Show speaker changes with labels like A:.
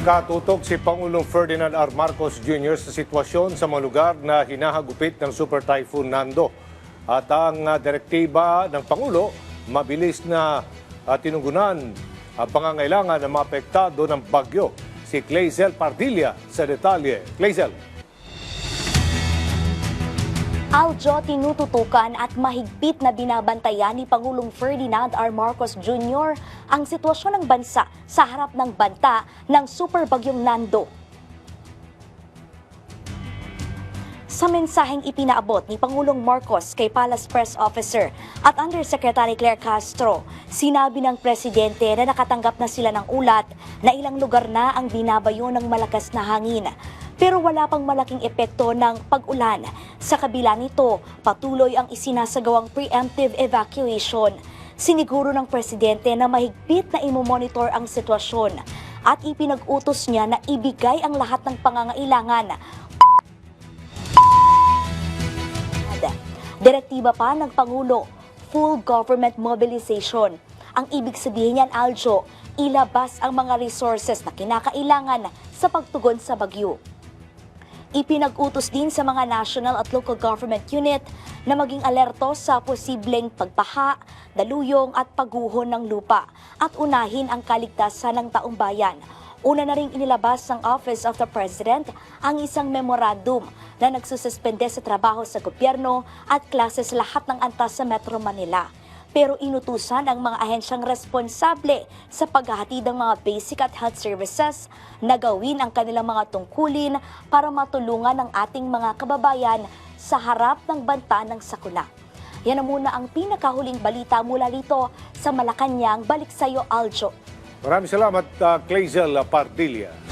A: Nakatutok si Pangulong Ferdinand R. Marcos Jr. sa sitwasyon sa mga lugar na hinahagupit ng Super Typhoon Nando. At ang direktiba ng Pangulo, mabilis na tinugunan ang pangangailangan ng mga apektado ng bagyo. Si Clazel Pardilla sa detalye. Clazel.
B: Aljo, tinututukan at mahigpit na binabantayan ni Pangulong Ferdinand R. Marcos Jr. ang sitwasyon ng bansa sa harap ng banta ng Super Bagyong Nando. Sa mensaheng ipinaabot ni Pangulong Marcos kay Palace Press Officer at Undersecretary Claire Castro, sinabi ng presidente na nakatanggap na sila ng ulat na ilang lugar na ang binabayo ng malakas na hangin. Pero wala pang malaking epekto ng pag-ulan. Sa kabila nito, patuloy ang isinasagawang preemptive evacuation. Siniguro ng presidente na mahigpit na imomonitor ang sitwasyon at ipinag-utos niya na ibigay ang lahat ng pangangailangan. Direktiba pa ng Pangulo, full government mobilization. Ang ibig sabihin niyan, Aljo, ilabas ang mga resources na kinakailangan sa pagtugon sa bagyo. Ipinag-utos din sa mga national at local government unit na maging alerto sa posibleng pagbaha, daluyong at pagguho ng lupa at unahin ang kaligtasan ng taong bayan. Una na ring inilabas ng Office of the President ang isang memorandum na nagsususpende sa trabaho sa gobyerno at klase sa lahat ng antas sa Metro Manila. Pero inutusan ang mga ahensyang responsable sa paghahatid ng mga basic at health services na gawin ang kanilang mga tungkulin para matulungan ang ating mga kababayan sa harap ng banta ng sakuna. Yan na muna ang pinakahuling balita mula dito sa Malacanang. Balik sa iyo, Aljo.
A: Maraming salamat, Clazel Pardilla.